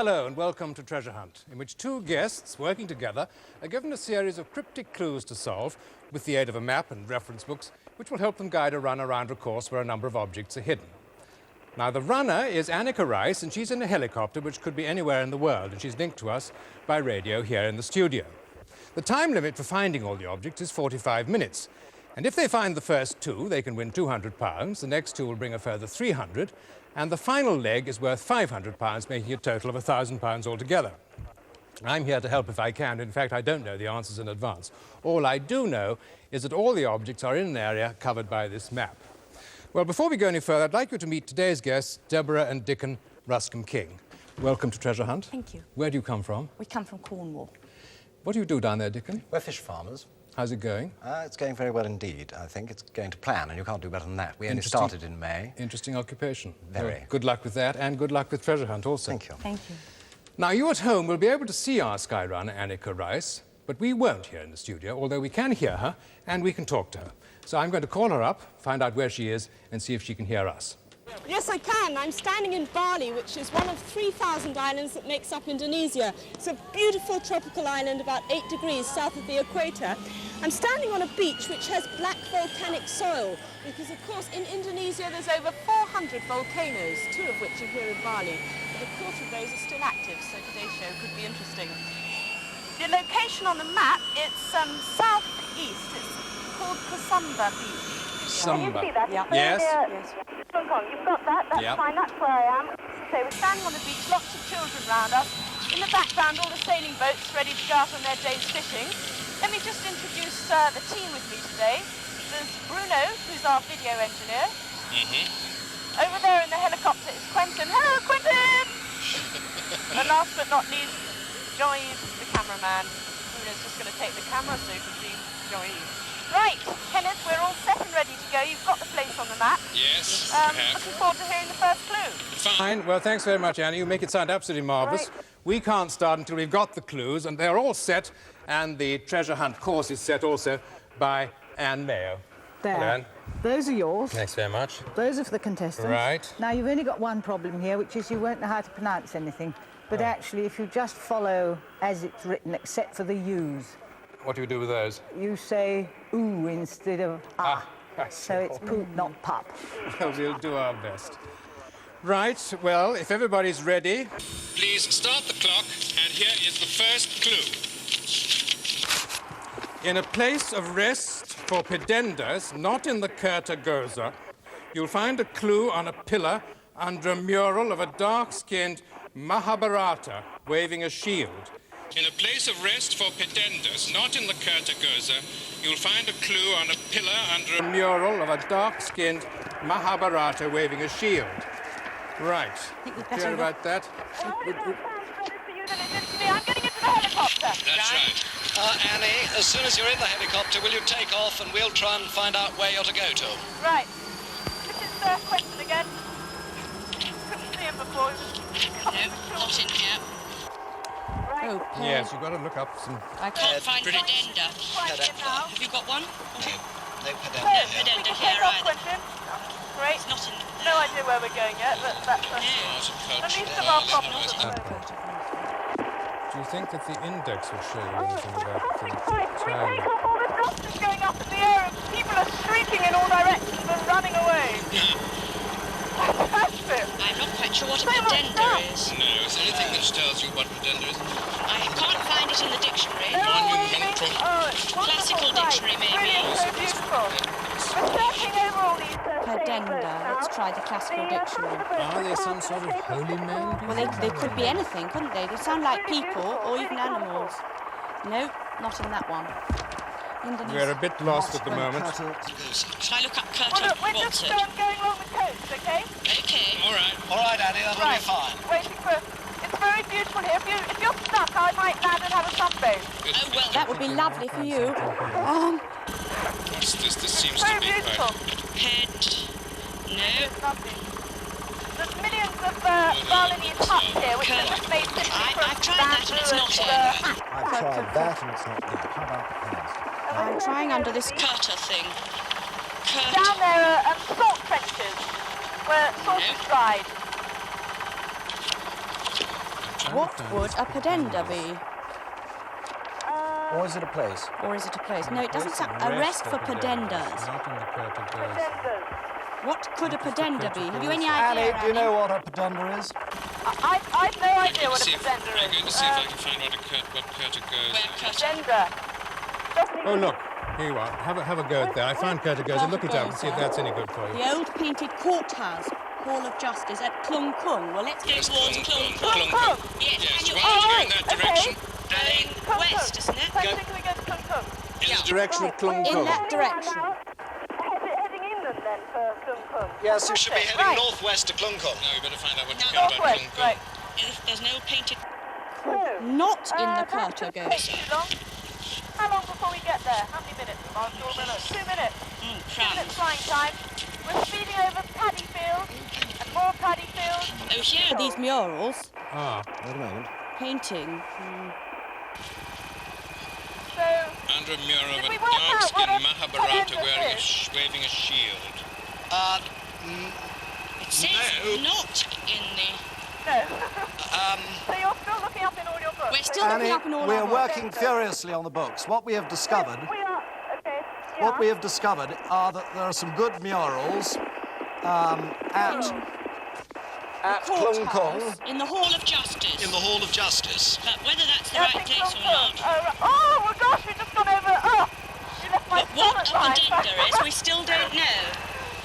Hello and welcome to Treasure Hunt, in which two guests working together are given a series of cryptic clues to solve with the aid of a map and reference books, which will help them guide a run around a course where a number of objects are hidden. Now, the runner is Annika Rice, and she's in a helicopter which could be anywhere in the world, and she's linked to us by radio here in the studio. The time limit for finding all the objects is 45 minutes. And if they find the first two, they can win £200, the next two will bring a further £300, and the final leg is worth £500, making a total of £1,000 altogether. I'm here to help if I can. In fact, I don't know the answers in advance. All I do know is that all the objects are in an area covered by this map. Well, before we go any further, I'd like you to meet today's guests, Deborah and Dickon Ruscombe-King. Welcome to Treasure Hunt. Thank you. Where do you come from? We come from Cornwall. What do you do down there, Dickon? We're fish farmers. How's it going? It's going very well indeed. I think it's going to plan, and you can't do better than that. We only started in May. Interesting occupation. Very. Well, good luck with that, and good luck with Treasure Hunt also. Thank you. Thank you. Now, you at home will be able to see our sky runner, Annika Rice, but we won't here in the studio, although we can hear her, and we can talk to her. So I'm going to call her up, find out where she is, and see if she can hear us. Yes, I can. I'm standing in Bali, which is one of 3,000 islands that makes up Indonesia. It's a beautiful tropical island about 8 degrees south of the equator. I'm standing on a beach which has black volcanic soil because, of course, in Indonesia there's over 400 volcanoes, 2 of which are here in Bali. But a quarter of those are still active, so today's show could be interesting. The location on the map, it's southeast. It's called Kasumba Beach. Samba. Can you see that? Yeah. Yes. Yes. Hong Kong, you've got that? That's Yep. fine, that's where I am. So we're standing on the beach, lots of children around us. In the background, all the sailing boats ready to go out on their day's fishing. Let me just introduce the team with me today. There's Bruno, who's our video engineer. Over there in the helicopter is Quentin. Hello, Quentin! And last but not least, Jean-Yves, the cameraman. Bruno's just going to take the camera so you can see Jean-Yves. Right, Kenneth, we're all set and ready to go. You've got the place on the map. Yes, Looking forward to hearing the first clue. Fine. Well, thanks very much, Annie. You make it sound absolutely marvellous. Right. We can't start until we've got the clues, and they're all set, and the Treasure Hunt course is set also by Anne Mayo. There. Hello, Anne. Those are yours. Thanks very much. Those are for the contestants. Right. Now, you've only got one problem here, which is you won't know how to pronounce anything. But actually, if you just follow as it's written, except for the U's, What do you do with those? you say ooh instead of ah. I So it's poop, not pup. Well, we'll do our best. Right, well, if everybody's ready... Please start the clock, and here is the first clue. In a place of rest for pedenders, not in the Kurta Goza, you'll find a clue on a pillar under a mural of a dark-skinned Mahabharata waving a shield. In a place of rest for pedenders, not in the Kurta Goza, you'll find a clue on a pillar under A mural of a dark-skinned Mahabharata waving a shield. Right. think we'd Clear better about that? Well, this all sounds better for you than it did to me. I'm getting into the helicopter. That's right. Annie, as soon as you're in the helicopter, will you take off and we'll try and find out where you're to go to? Right. This is Quentin again. Couldn't see him before. Not in here. Right. Okay. Yes, you've got to look up some... I can't find pedenda. Quite in now. Have you got one? No pedenda No here. pedenda Take here off, either. Quentin. Great. It's not in. No idea where we're going yet, but that's No. the least of our problems at the moment. Do you think that the index will show you Oh, anything for about God's the sake, we time? take off all the dust is going up in the air and people are shrieking in all directions and running away. Fantastic. I'm not quite sure what a So much pedenda stuff. is. No, is there anything that tells you what pedenda is? I can't find it in the dictionary. They're all Monumental. waving. Oh, it's wonderful Classical sight. dictionary, maybe. Brilliant, so beautiful. We're surfing over all these Pedenda. Let's try the classical dictionary. Are they some sort of holy men? Well, they could be anything, couldn't they? They sound like people or even animals. No, not in that one. Indonesia. We're a bit lost at the moment. Shall I look up Well, Kurta look, we're just Water? going along the coast, okay? Okay. All right. All right, Annie, that'll Right. be fine. Waiting for... It's very beautiful here. If you're stuck, I might land and have a sunbathe. Oh, well, That would be lovely for you. What's this? This seems Very to be beautiful. head. No. Lovely. There's millions of Balinese huts here, which are just made simply from I've tried that and it's not bamboo here. I've tried that, and it's not good. How about this? I'm trying under this... Kurta thing. Down Kurta. there are salt trenches where salt is dried. What would a pedenda be? Or is it a place? Or is it a place? No, it doesn't sound... Arrest for pedendas. Not in the Curta What could a pedenda be? Have you any idea, Annie, do you know what a pedenda is? I've no idea what a pedenda I'm going to is. see if I can find what Curta goes. Where Curta? Pedenda. Oh, look. Here you are. Have a go at that. I found Curta Look it up and see if that's any good for you. The old painted courthouse, Hall of Justice at Klung Kung. Well, let's go Yes, towards Klung Klung Kung. Kung. Yes, Yes, can you right, go in that direction. going west, isn't it? So I think we go to Kung Kung. In the Direction of Klung In Kung. that direction. Heading inland then for Kung Kung. Yes, you should be heading Right. northwest to Klung Kung. No, you better find out what you No. can about Northwest, Klung Kung. right. There's no painted... Not in the That Curta shouldn't Goes. take too long. How long before we get there? How many minutes? 2 minutes. 2 minutes. 2 Cram. minutes flying time. We're speeding over paddy fields and more paddy fields. Oh, here. These murals, Ah. Wait a moment. painting. So, Under a mural of Did we a work out what dark-skinned a Mahabharata pedenda is? waving a shield. It says No. not in the... no. So you're still looking up in all your books? We're still looking Annie, up in all we our are books. working furiously on the books. What we have discovered, We are, okay. Yeah. what we have discovered are that there are some good murals at Klung Kung. Courthouse. In the Hall of Justice. In the Hall of Justice. But whether that's the Yeah, I right think place Kung or Kung. not... Oh, well, gosh, we've just gone over. Oh, you left my But what a stomach line. pedenda is, we still don't know.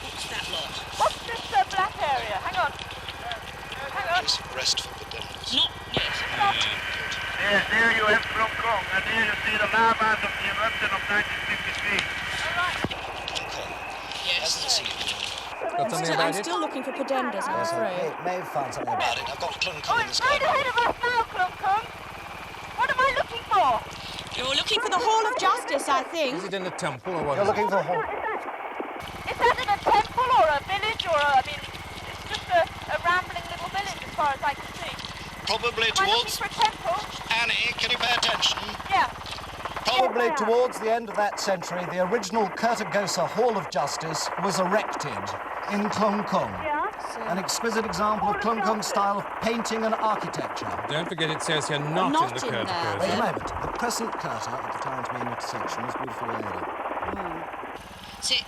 What's that lot? What's this black area? Hang on. Hang on. Place of rest for pedendas. Not... Yes. Yes, there you have Klung Kung, and there you see the Mahabharata of the eruption of 1953. All right. Klung Kung. Yes. Hasn't seen it. Got something about I'm it? still looking for pedendas, I'm Yes, afraid. may have found something about About it. I've got Klung Oh, Kung in the it's sky. right ahead of us now, Klung Kung. What am I looking for? You're looking for the Hall of Justice, I think. Is it in a temple or what? You're is it? looking for Is that in a temple or a village or a, I mean, it's just a rambling little village as far as I can see. Probably Am I looking towards... for a temple? Annie, can you pay attention? Yeah. Probably towards the end of that century, the original Curta Hall of Justice was erected in Klung Kung. Yeah. An exquisite example of Klung Kung's style of painting and architecture. Don't forget it says here not Not in the in Curta there. Wait a Goes. moment. The present Curta at the town's main intersection is beautifully laid out. See,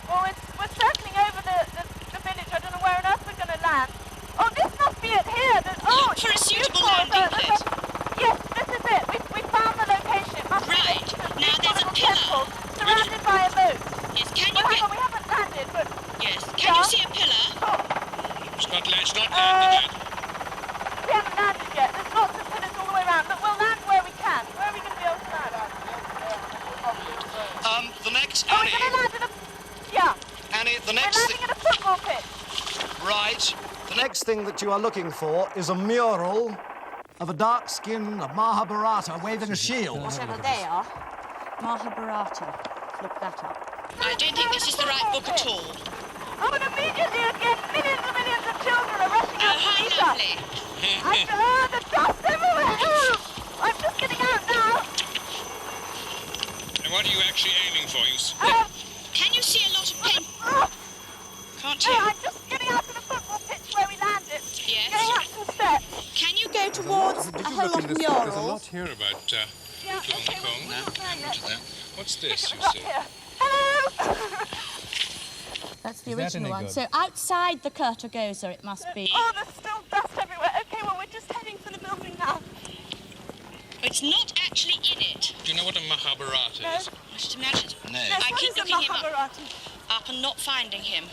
Well, we're circling over the village. I don't know where on earth we're going to land. Oh, this must be it here. Look for a suitable landing place. Yes, this is it. We found the location. It must Right. be this Now there's a beautiful pillar. temple surrounded by a moat. yes, can you Well, hang get... on, we haven't landed, but Yes. Can you see a pillar? It's not landed yet. we haven't landed yet. There's lots of pillars all the way around, but we'll land where we can. Where are we going to be able to land? The next... Oh, we're going to Annie, land in a... Yeah, Annie, the we're next landing thing... in a football pitch. Right. The next thing that you are looking for is a mural of a dark-skinned Mahabharata waving a shield. Whatever they are. Mahabharata. Look that up. I don't think this is the right book at all. Oh, and immediately again, millions and millions of children are rushing Oh, out to how meet us. lovely. The dust everywhere. Oh, I'm just getting out now. And what are you actually aiming for? Can you see a lot of paint? Can't No, you? I'm just getting out to the football pitch where we landed. Yes. Getting up some steps. Can you Go towards Did a you hill look in of this? There's a lot murals. here about. Yeah, Klung okay, Kung. we're not there yet. Into that. What's this, you Up see? here. Hello. That's the Is that original any one. good? So outside the Curta Goza it must be. Oh, there's still dust everywhere. Okay, well, we're just heading for the building now. It's not actually in it. Do you know what a Mahabharata No. is? I just imagine. No. I What keep is a looking him Mahabharata? up and not finding him.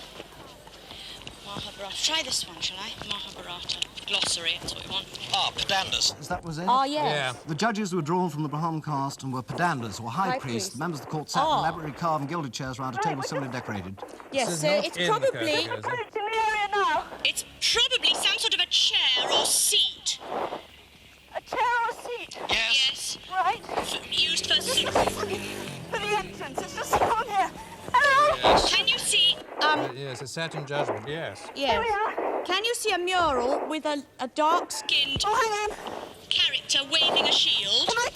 Mahabharata. Try this one, shall I? Mahabharata. Glossary, that's what we want. Ah, pedandas. Is that was it? Oh, yes. Yeah. The judges were drawn from the Brahman caste and were pedandas, or high High priests. priests. Members of the court sat in Oh. elaborately carved and gilded chairs around a table similarly decorated. Yes, This is so not it's in the probably. Curta Goza. Approaching the area now. It's probably some sort of a chair or seat. A chair or a seat. Yes. Right. Used for... For the entrance. It's just on here. Hello. Can you see... Yes, a satin judgment, yes. Yes. Here we are. Can you see a mural with a dark skin? skinned Oh, hang on. character waving a shield? Can I